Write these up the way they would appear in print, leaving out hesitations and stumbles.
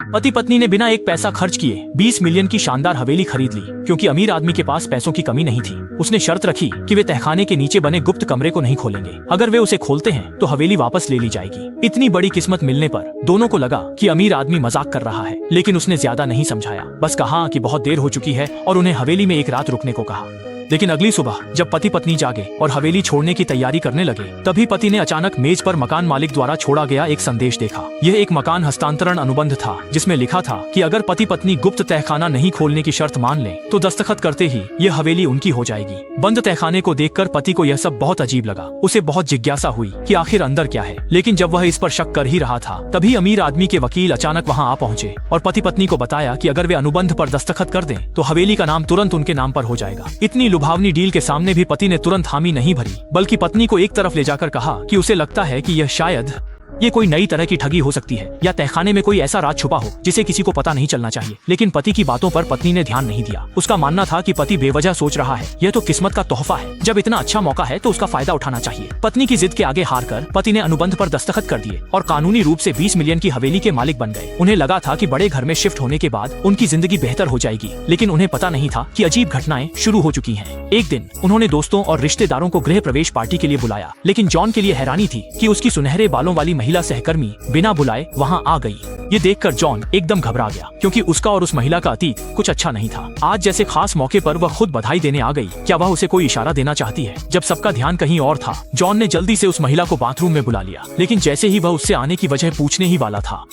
पति पत्नी ने बिना एक पैसा खर्च किए 20 मिलियन की शानदार हवेली खरीद ली, क्योंकि अमीर आदमी के पास पैसों की कमी नहीं थी। उसने शर्त रखी कि वे तहखाने के नीचे बने गुप्त कमरे को नहीं खोलेंगे। अगर वे उसे खोलते हैं तो हवेली वापस ले ली जाएगी। इतनी बड़ी किस्मत मिलने पर दोनों को लगा कि अमीर आदमी मजाक कर रहा है, लेकिन उसने ज्यादा नहीं समझाया। बस कहा कि बहुत देर हो चुकी है और उन्हें हवेली में एक रात रुकने को कहा। लेकिन अगली सुबह जब पति पत्नी जागे और हवेली छोड़ने की तैयारी करने लगे, तभी पति ने अचानक मेज पर मकान मालिक द्वारा छोड़ा गया एक संदेश देखा। यह एक मकान हस्तांतरण अनुबंध था, जिसमें लिखा था कि अगर पति पत्नी गुप्त तहखाना नहीं खोलने की शर्त मान लें तो दस्तखत करते ही यह हवेली उनकी हो जाएगी। बंद तहखाने को देखकर पति को यह सब बहुत अजीब लगा। उसे बहुत जिज्ञासा हुई कि आखिर अंदर क्या है, लेकिन जब वह इस पर शक कर ही रहा था, तभी अमीर आदमी के वकील अचानक वहाँ आ पहुँचे और पति पत्नी को बताया कि अगर वे अनुबंध पर दस्तखत कर दें तो हवेली का नाम तुरंत उनके नाम पर हो जाएगा। इतनी लुभावनी डील के सामने भी पति ने तुरंत हामी नहीं भरी, बल्कि पत्नी को एक तरफ ले जाकर कहा कि उसे लगता है कि यह शायद ये कोई नई तरह की ठगी हो सकती है, या तहखाने में कोई ऐसा राज छुपा हो जिसे किसी को पता नहीं चलना चाहिए। लेकिन पति की बातों पर पत्नी ने ध्यान नहीं दिया। उसका मानना था कि पति बेवजह सोच रहा है, यह तो किस्मत का तोहफा है। जब इतना अच्छा मौका है तो उसका फायदा उठाना चाहिए। पत्नी की जिद के आगे हारकर पति ने अनुबंध पर दस्तखत कर दिए और कानूनी रूप से 20 मिलियन की हवेली के मालिक बन गए। उन्हें लगा था कि बड़े घर में शिफ्ट होने के बाद उनकी जिंदगी बेहतर हो जाएगी, लेकिन उन्हें पता नहीं था कि अजीब घटनाएं शुरू हो चुकी हैं। एक दिन उन्होंने दोस्तों और रिश्तेदारों को गृह प्रवेश पार्टी के लिए बुलाया, लेकिन जॉन के लिए हैरानी थी कि उसकी सुनहरे बालों वाली महिला सहकर्मी बिना बुलाए वहां आ गई। ये देखकर जॉन एकदम घबरा गया, क्योंकि उसका और उस महिला का अतीत कुछ अच्छा नहीं था। आज जैसे खास मौके पर वह खुद बधाई देने आ गई। क्या वह उसे कोई इशारा देना चाहती है? जब सबका ध्यान कहीं और था, जॉन ने जल्दी से उस महिला को बाथरूम में बुला लिया, लेकिन जैसे ही वह उससे आने की वजह पूछने ही वाला था,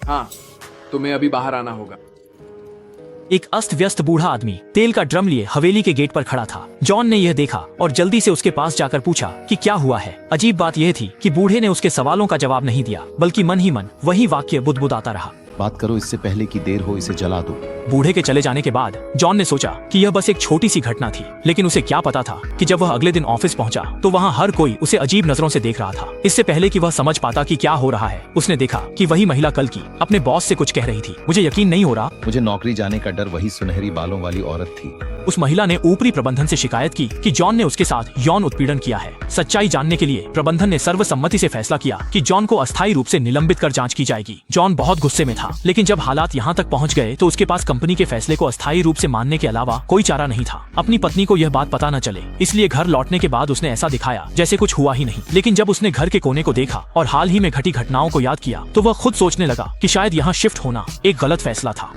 हाँ, तुम्हें अभी बाहर आना होगा। एक अस्त व्यस्त बूढ़ा आदमी तेल का ड्रम लिए हवेली के गेट पर खड़ा था। जॉन ने यह देखा और जल्दी से उसके पास जाकर पूछा कि क्या हुआ है। अजीब बात यह थी कि बूढ़े ने उसके सवालों का जवाब नहीं दिया, बल्कि मन ही मन वही वाक्य बुदबुदाता रहा, बात करो इससे पहले कि देर हो, इसे जला दो। बूढ़े के चले जाने के बाद जॉन ने सोचा कि यह बस एक छोटी सी घटना थी, लेकिन उसे क्या पता था कि जब वह अगले दिन ऑफिस पहुंचा तो वहां हर कोई उसे अजीब नजरों से देख रहा था। इससे पहले कि वह समझ पाता कि क्या हो रहा है, उसने देखा कि वही महिला कल की अपने बॉस से कुछ कह रही थी। मुझे यकीन नहीं हो रहा, मुझे नौकरी जाने का डर, वही सुनहरी बालों वाली औरत थी। उस महिला ने ऊपरी प्रबंधन से शिकायत की कि जॉन ने उसके साथ यौन उत्पीड़न किया है। सच्चाई जानने के लिए प्रबंधन ने सर्वसम्मति से फैसला किया कि जॉन को अस्थायी रूप से निलंबित कर जांच की जाएगी। जॉन बहुत गुस्से में था, लेकिन जब हालात यहाँ तक पहुँच गए तो उसके पास कंपनी के फैसले को अस्थायी रूप से मानने के अलावा कोई चारा नहीं था। अपनी पत्नी को यह बात पता न चले, इसलिए घर लौटने के बाद उसने ऐसा दिखाया जैसे कुछ हुआ ही नहीं। लेकिन जब उसने घर के कोने को देखा और हाल ही में घटी घटनाओं को याद किया तो वह खुद सोचने लगा कि शायद यहाँ शिफ्ट होना एक गलत फैसला था।